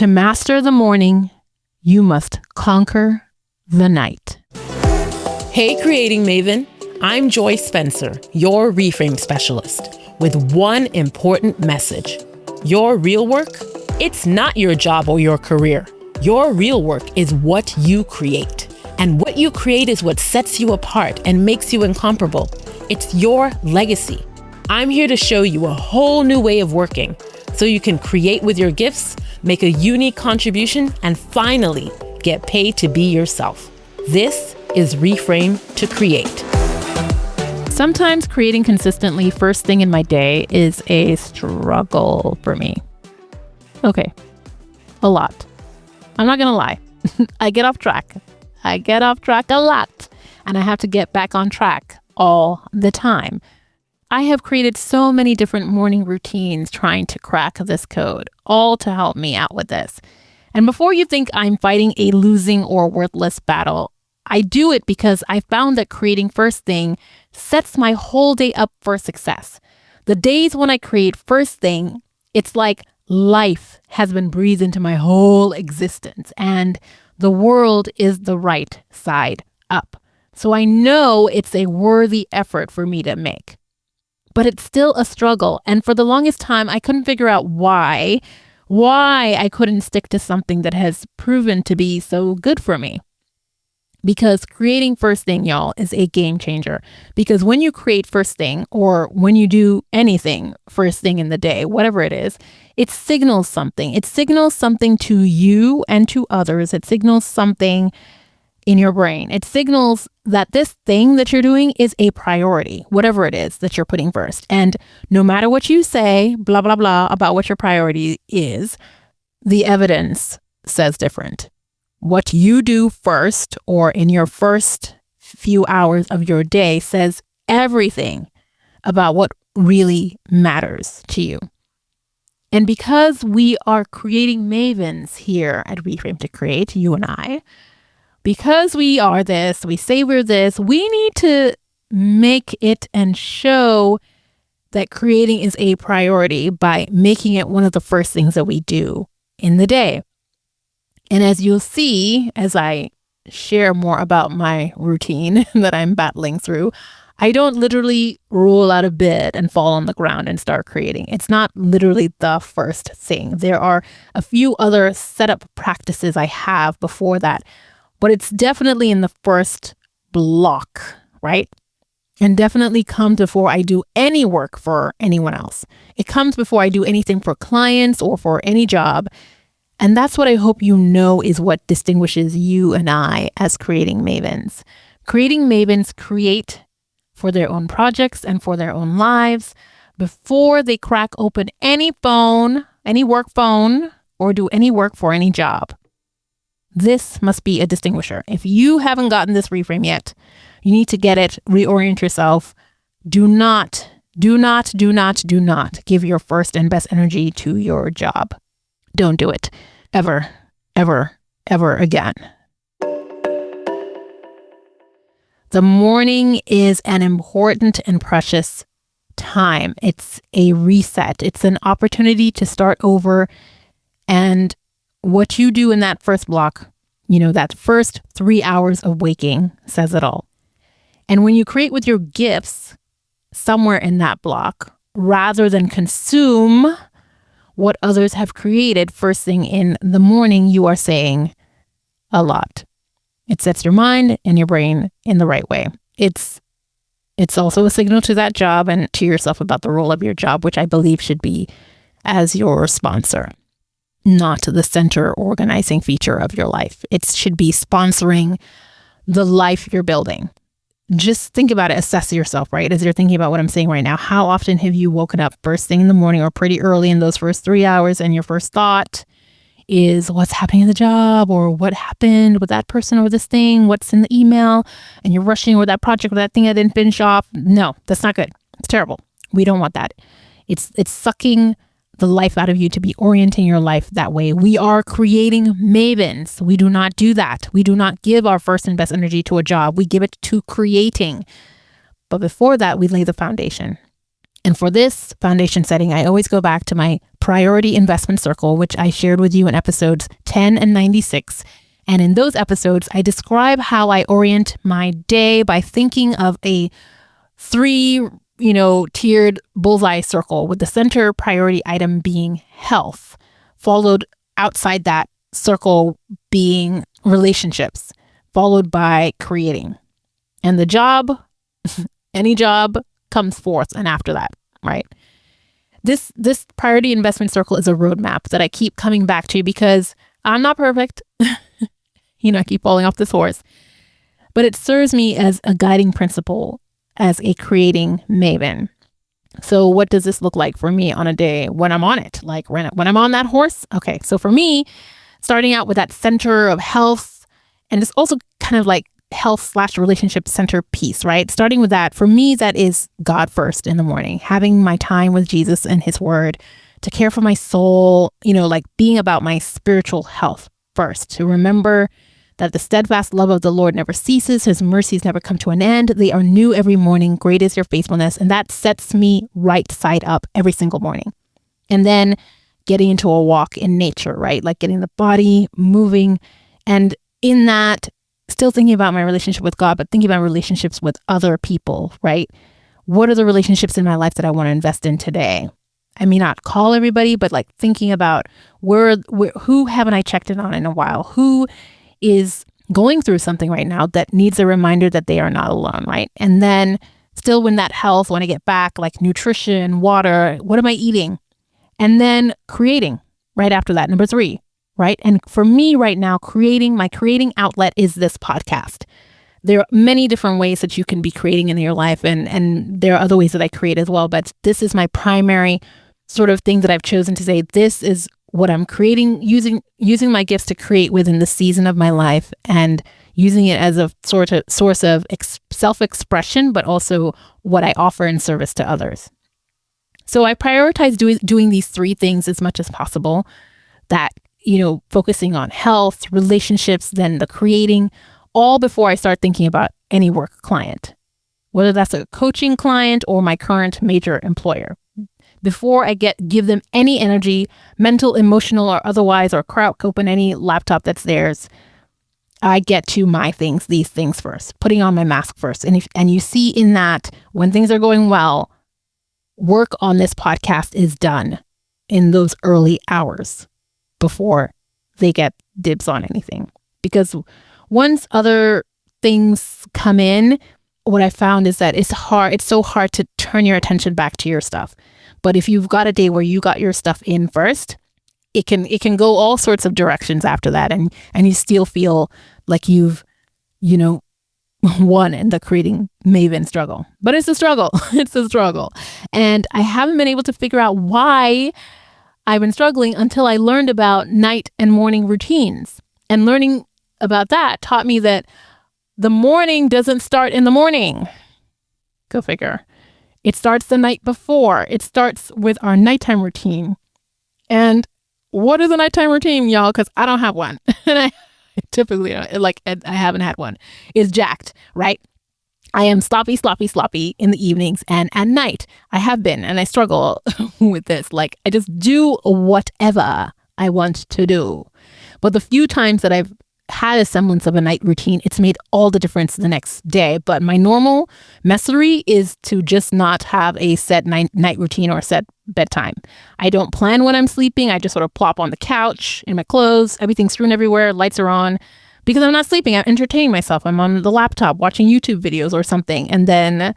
To master the morning, you must conquer the night. Hey, Creating Maven. I'm Joy Spencer, your Reframe specialist, with one important message. Your real work, it's not your job or your career. Your real work is what you create. And what you create is what sets you apart and makes you incomparable. It's your legacy. I'm here to show you a whole new way of working so you can create with your gifts, make a unique contribution, and finally get paid to be yourself. This is Reframe to Create. Sometimes creating consistently first thing in my day is a struggle for me. Okay, a lot. I'm not gonna lie. I get off track a lot, and I have to get back on track all the time. I have created so many different morning routines trying to crack this code, all to help me out with this. And before you think I'm fighting a losing or worthless battle, I do it because I found that creating first thing sets my whole day up for success. The days when I create first thing, it's like life has been breathed into my whole existence and the world is the right side up. So I know it's a worthy effort for me to make. But it's still a struggle. And for the longest time, I couldn't figure out why I couldn't stick to something that has proven to be so good for me. Because creating first thing, y'all, is a game changer. Because when you create first thing, or when you do anything first thing in the day, whatever it is, it signals something. It signals something to you and to others. It signals something in your brain. It signals that this thing that you're doing is a priority, whatever it is that you're putting first. And no matter what you say, blah, blah, blah, about what your priority is, the evidence says different. What you do first or in your first few hours of your day says everything about what really matters to you. And because we are creating mavens here at Reframe to Create, you and I, because we are this, we say we're this, we need to make it and show that creating is a priority by making it one of the first things that we do in the day. And as you'll see, as I share more about my routine that I'm battling through, I don't literally roll out of bed and fall on the ground and start creating. It's not literally the first thing. There are a few other setup practices I have before that, but it's definitely in the first block, right? And definitely comes before I do any work for anyone else. It comes before I do anything for clients or for any job. And that's what I hope you know is what distinguishes you and I as creating mavens. Creating mavens create for their own projects and for their own lives before they crack open any phone, any work phone, or do any work for any job. This must be a distinguisher. If you haven't gotten this reframe yet, you need to get it, reorient yourself. Do not give your first and best energy to your job. Don't do it ever, ever, ever again. The morning is an important and precious time. It's a reset. It's an opportunity to start over. And what you do in that first block, that first 3 hours of waking says it all. And when you create with your gifts somewhere in that block, rather than consume what others have created first thing in the morning, you are saying a lot. It sets your mind and your brain in the right way. It's also a signal to that job and to yourself about the role of your job, which I believe should be as your sponsor, not the center organizing feature of your life. It should be sponsoring the life you're building. Just think about it, assess yourself, right? As you're thinking about what I'm saying right now, how often have you woken up first thing in the morning or pretty early in those first 3 hours and your first thought is what's happening in the job or what happened with that person or this thing, what's in the email, and you're rushing or that project or that thing I didn't finish off. No, that's not good. It's terrible. We don't want that. It's sucking the life out of you to be orienting your life that way. We are creating mavens. We do not do that. We do not give our first and best energy to a job. We give it to creating. But before that, we lay the foundation. And for this foundation setting, I always go back to my priority investment circle, which I shared with you in episodes 10 and 96. And in those episodes, I describe how I orient my day by thinking of a 3, tiered bullseye circle, with the center priority item being health, followed outside that circle being relationships, followed by creating. And the job, any job, comes fourth and after that, right? This priority investment circle is a roadmap that I keep coming back to because I'm not perfect. I keep falling off this horse. But it serves me as a guiding principle as a creating maven. So what does this look like for me on a day when I'm on it? Like when I'm on that horse? Okay, so for me, starting out with that center of health, and it's also kind of like health/relationship center piece, right? Starting with that, for me, that is God first in the morning, having my time with Jesus and his word to care for my soul, like being about my spiritual health first, to remember that the steadfast love of the Lord never ceases. His mercies never come to an end. They are new every morning. Great is your faithfulness. And that sets me right side up every single morning. And then getting into a walk in nature, right? Like getting the body moving. And in that, still thinking about my relationship with God, but thinking about relationships with other people, right? What are the relationships in my life that I want to invest in today? I may not call everybody, but like thinking about who haven't I checked in on in a while? Who is going through something right now that needs a reminder that they are not alone, right? And then still when that health, when I get back, like nutrition, water, what am I eating? And then creating right after that, number 3. Right. And for me right now, my creating outlet is this podcast. There are many different ways that you can be creating in your life. And there are other ways that I create as well. But this is my primary sort of thing that I've chosen to say, this is what I'm creating, using my gifts to create within the season of my life, and using it as a source of self-expression, but also what I offer in service to others. So I prioritize doing these 3 things as much as possible. That focusing on health, relationships, then the creating, all before I start thinking about any work client, whether that's a coaching client or my current major employer. Before I give them any energy, mental, emotional, or otherwise, or crack open any laptop that's theirs, I get to these things first, putting on my mask first. And you see in that, when things are going well, work on this podcast is done in those early hours before they get dibs on anything. Because once other things come in, what I found is that it's so hard to turn your attention back to your stuff. But if you've got a day where you got your stuff in first, it can go all sorts of directions after that. And you still feel like you've, won in the creating maven struggle. But it's a struggle. It's a struggle. And I haven't been able to figure out why I've been struggling until I learned about night and morning routines. And learning about that taught me that the morning doesn't start in the morning. Go figure. It starts the night before. It starts with our nighttime routine. And what is a nighttime routine, y'all? Because I don't have one. And I typically, I haven't had one. It's jacked, right? I am sloppy in the evenings and at night. I have been, and I struggle with this. Like, I just do whatever I want to do. But the few times that I've had a semblance of a night routine, it's made all the difference the next day. But my normal messery is to just not have a set night routine or a set bedtime. I don't plan when I'm sleeping. I just sort of plop on the couch in my clothes, everything's strewn everywhere, lights are on. Because I'm not sleeping, I'm entertaining myself. I'm on the laptop watching YouTube videos or something. And then,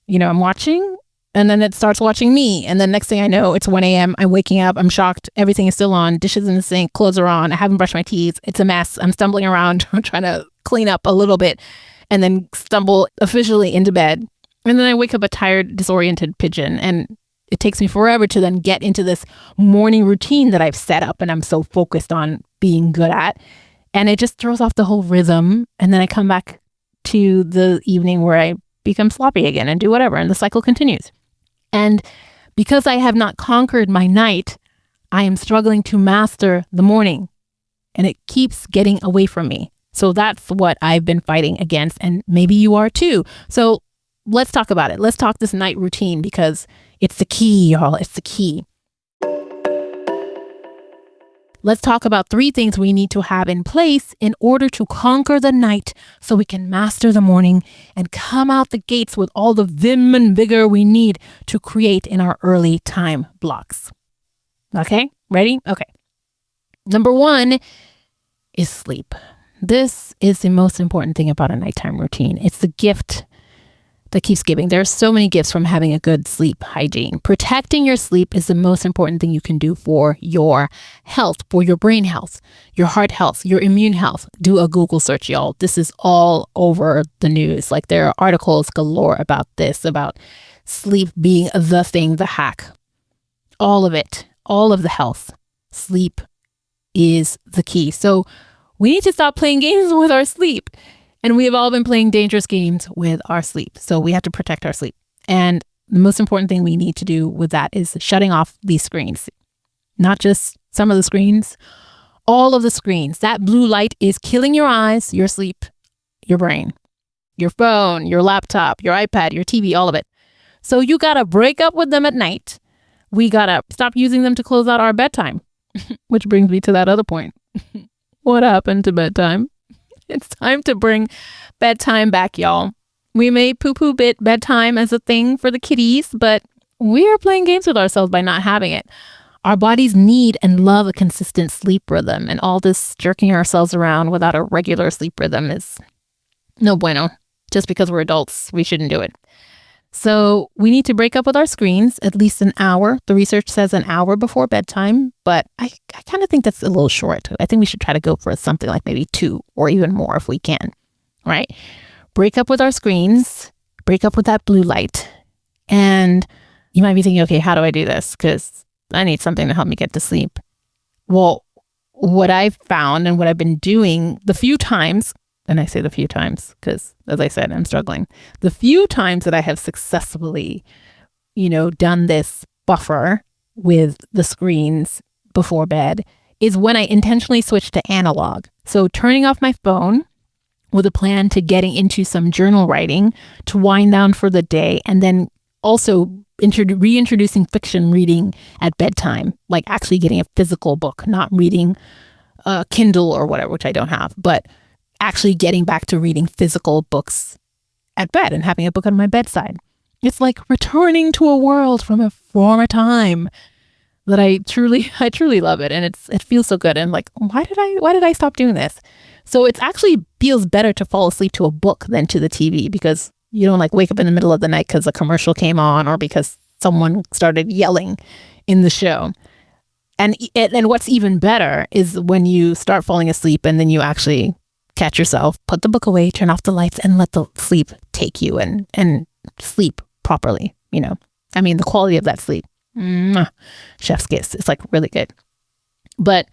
I'm watching, and then it starts watching me. And then next thing I know, it's 1 a.m. I'm waking up. I'm shocked. Everything is still on. Dishes in the sink. Clothes are on. I haven't brushed my teeth. It's a mess. I'm stumbling around. I'm trying to clean up a little bit and then stumble officially into bed. And then I wake up a tired, disoriented pigeon. And it takes me forever to then get into this morning routine that I've set up and I'm so focused on being good at. And it just throws off the whole rhythm. And then I come back to the evening where I become sloppy again and do whatever. And the cycle continues. And because I have not conquered my night, I am struggling to master the morning. And it keeps getting away from me. So that's what I've been fighting against. And maybe you are too. So let's talk about it. Let's talk this night routine, because It's the key, y'all. It's the key. Let's talk about 3 things we need to have in place in order to conquer the night so we can master the morning and come out the gates with all the vim and vigor we need to create in our early time blocks. Okay, ready? Okay. Number 1 is sleep. This is the most important thing about a nighttime routine. It's the gift that keeps giving. There are so many gifts from having a good sleep hygiene. Protecting your sleep is the most important thing you can do for your health, for your brain health, your heart health, your immune health. Do a Google search, y'all. This is all over the news. Like, there are articles galore about this, about sleep being the thing, the hack. All of it, all of the health. Sleep is the key. So we need to stop playing games with our sleep. And we have all been playing dangerous games with our sleep. So we have to protect our sleep. And the most important thing we need to do with that is shutting off these screens. Not just some of the screens, all of the screens. That blue light is killing your eyes, your sleep, your brain, your phone, your laptop, your iPad, your TV, all of it. So you got to break up with them at night. We got to stop using them to close out our bedtime, which brings me to that other point. What happened to bedtime? It's time to bring bedtime back, y'all. We may poo-poo bedtime as a thing for the kiddies, but we are playing games with ourselves by not having it. Our bodies need and love a consistent sleep rhythm, and all this jerking ourselves around without a regular sleep rhythm is no bueno. Just because we're adults, we shouldn't do it. So we need to break up with our screens at least an hour. The research says an hour before bedtime, but I kind of think that's a little short. I think we should try to go for something like maybe 2 or even more if we can, right? Break up with our screens, break up with that blue light. And you might be thinking, okay, how do I do this? Because I need something to help me get to sleep. Well, what I've found and what I've been doing the few times, and I say the few times because, as I said, I'm struggling. The few times that I have successfully, done this buffer with the screens before bed is when I intentionally switch to analog. So turning off my phone with a plan to getting into some journal writing to wind down for the day, and then also reintroducing fiction reading at bedtime, like actually getting a physical book, not reading Kindle or whatever, which I don't have, but actually getting back to reading physical books at bed and having a book on my bedside. It's like returning to a world from a former time that I truly love it. And it feels so good. And like, why did I stop doing this? So it actually feels better to fall asleep to a book than to the TV, because you don't like wake up in the middle of the night because a commercial came on or because someone started yelling in the show. And what's even better is when you start falling asleep and then you actually catch yourself, put the book away, turn off the lights, and let the sleep take you and sleep properly. The quality of that sleep, chef's kiss. It's like really good. But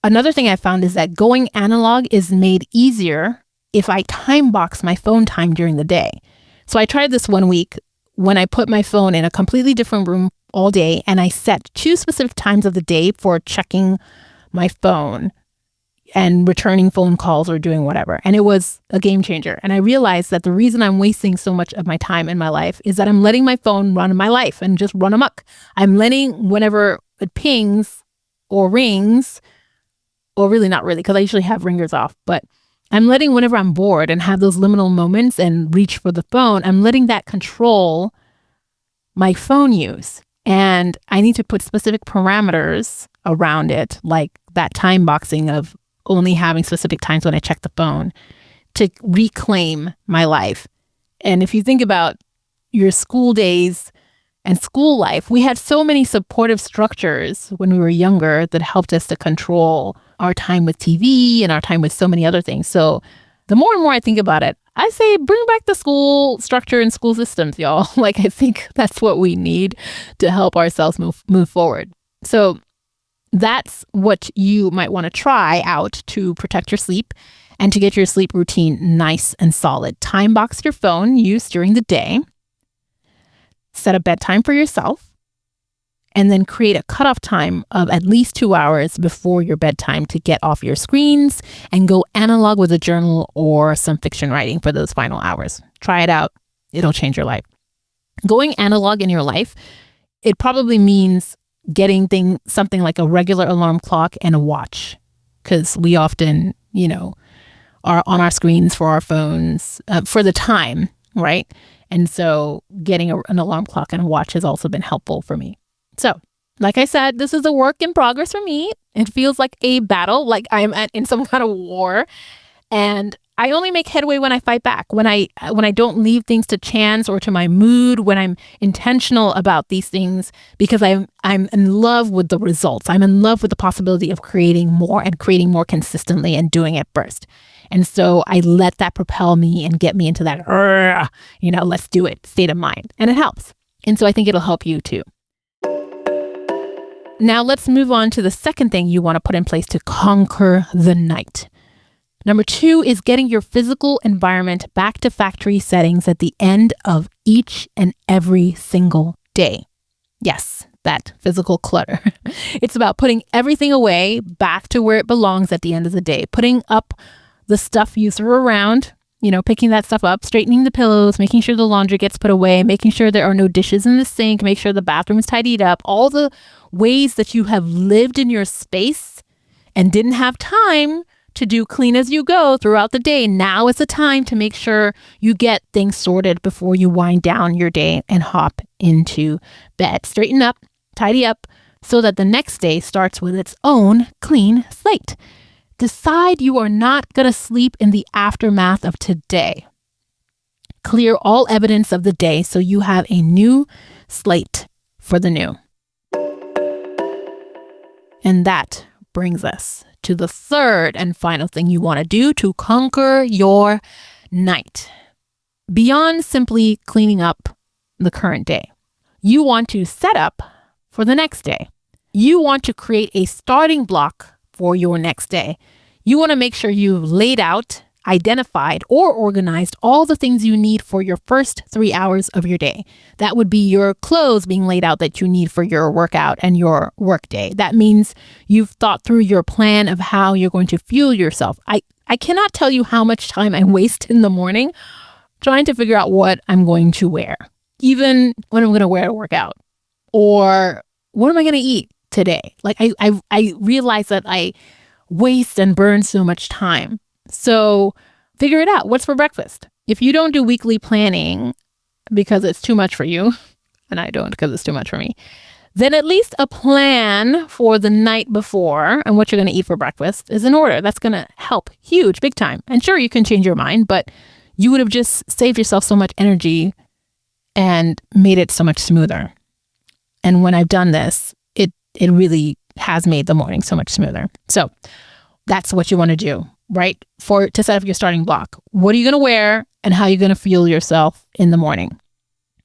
another thing I found is that going analog is made easier if I time box my phone time during the day. So I tried this one week when I put my phone in a completely different room all day, and I set 2 specific times of the day for checking my phone and returning phone calls or doing whatever. And it was a game changer. And I realized that the reason I'm wasting so much of my time in my life is that I'm letting my phone run my life and just run amok. I'm letting whenever it pings or rings, or really not really, because I usually have ringers off, but I'm letting whenever I'm bored and have those liminal moments and reach for the phone, I'm letting that control my phone use. And I need to put specific parameters around it, like that time boxing of only having specific times when I check the phone to reclaim my life. And if you think about your school days and school life, we had so many supportive structures when we were younger that helped us to control our time with TV and our time with so many other things. So the more and more I think about it, I say bring back the school structure and school systems, y'all. Like, I think that's what we need to help ourselves move forward. So that's what you might want to try out to protect your sleep and to get your sleep routine nice and solid. Time box your phone use during the day. Set a bedtime for yourself. And then create a cutoff time of at least 2 hours before your bedtime to get off your screens and go analog with a journal or some fiction writing for those final hours. Try it out. It'll change your life. Going analog in your life, it probably means getting something like a regular alarm clock and a watch, because we often, are on our screens for our phones for the time, right? And so getting an alarm clock and a watch has also been helpful for me. So, like I said, this is a work in progress for me. It feels like a battle, like I'm in some kind of war. And I only make headway when I fight back, when I don't leave things to chance or to my mood, when I'm intentional about these things, because I'm in love with the results. I'm in love with the possibility of creating more and creating more consistently and doing it first. And so I let that propel me and get me into that, let's do it state of mind. And it helps. And so I think it'll help you too. Now let's move on to the second thing you want to put in place to conquer the night. Number 2 is getting your physical environment back to factory settings at the end of each and every single day. Yes, that physical clutter. It's about putting everything away back to where it belongs at the end of the day, putting up the stuff you threw around, picking that stuff up, straightening the pillows, making sure the laundry gets put away, making sure there are no dishes in the sink, make sure the bathroom is tidied up, all the ways that you have lived in your space and didn't have time to do clean as you go throughout the day. Now is the time to make sure you get things sorted before you wind down your day and hop into bed. Straighten up, tidy up, so that the next day starts with its own clean slate. Decide you are not going to sleep in the aftermath of today. Clear all evidence of the day so you have a new slate for the new. And that brings us to the third and final thing you want to do to conquer your night. Beyond simply cleaning up the current day, you want to set up for the next day. You want to create a starting block for your next day. You want to make sure you've laid out, identified, or organized all the things you need for your first 3 hours of your day. That would be your clothes being laid out that you need for your workout and your work day. That means you've thought through your plan of how you're going to fuel yourself. I cannot tell you how much time I waste in the morning trying to figure out what I'm going to wear, even what I'm going to wear to work out, or what am I going to eat today? Like I realize that I waste and burn so much time. So figure it out. What's for breakfast? If you don't do weekly planning because it's too much for you, and I don't because it's too much for me, then at least a plan for the night before and what you're going to eat for breakfast is in order. That's going to help huge, big time. And sure, you can change your mind, but you would have just saved yourself so much energy and made it so much smoother. And when I've done this, it really has made the morning so much smoother. So that's what you want to do, right? To set up your starting block. What are you going to wear and how are you going to fuel yourself in the morning?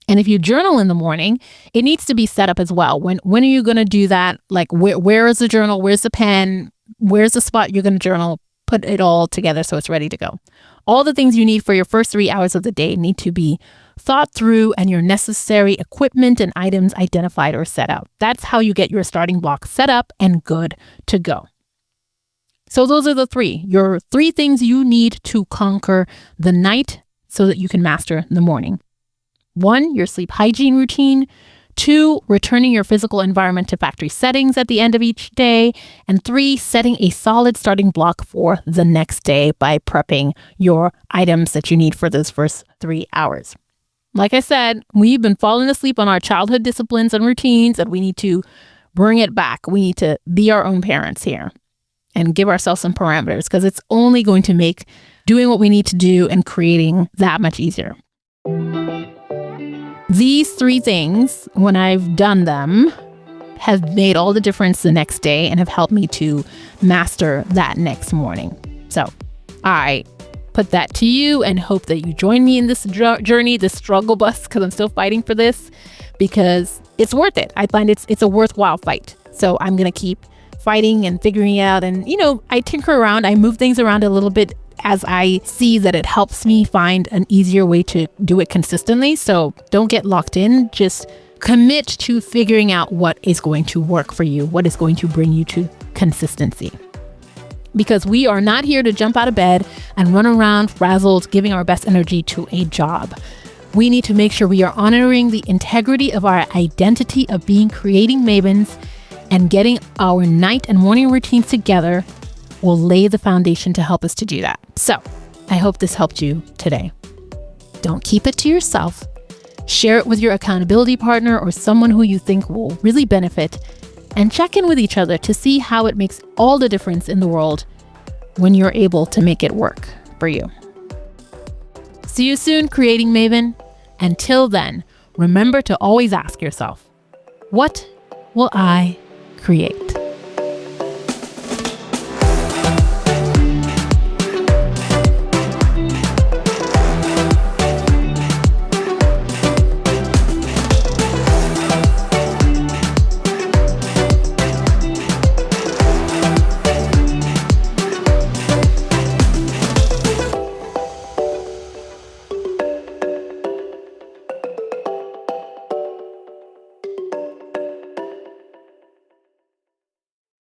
And if you journal in the morning, it needs to be set up as well. When are you going to do that? Like where is the journal? Where's the pen? Where's the spot you're going to journal? Put it all together so it's ready to go. All the things you need for your first 3 hours of the day need to be thought through and your necessary equipment and items identified or set out. That's how you get your starting block set up and good to go. So those are your 3 things you need to conquer the night so that you can master the morning. 1, your sleep hygiene routine. 2, returning your physical environment to factory settings at the end of each day. And 3, setting a solid starting block for the next day by prepping your items that you need for those first 3 hours. Like I said, we've been falling asleep on our childhood disciplines and routines, and we need to bring it back. We need to be our own parents here and give ourselves some parameters, because it's only going to make doing what we need to do and creating that much easier. These 3 things, when I've done them, have made all the difference the next day and have helped me to master that next morning. So I put that to you and hope that you join me in this journey, this struggle bus, because I'm still fighting for this, because it's worth it. I find it's a worthwhile fight. So I'm going to keep fighting and figuring it out. And, I tinker around. I move things around a little bit as I see that it helps me find an easier way to do it consistently. So don't get locked in. Just commit to figuring out what is going to work for you, what is going to bring you to consistency. Because we are not here to jump out of bed and run around frazzled, giving our best energy to a job. We need to make sure we are honoring the integrity of our identity of being creating mavens, and getting our night and morning routines together will lay the foundation to help us to do that. So I hope this helped you today. Don't keep it to yourself. Share it with your accountability partner or someone who you think will really benefit, and check in with each other to see how it makes all the difference in the world when you're able to make it work for you. See you soon, Creating Maven. Until then, remember to always ask yourself, what will I create?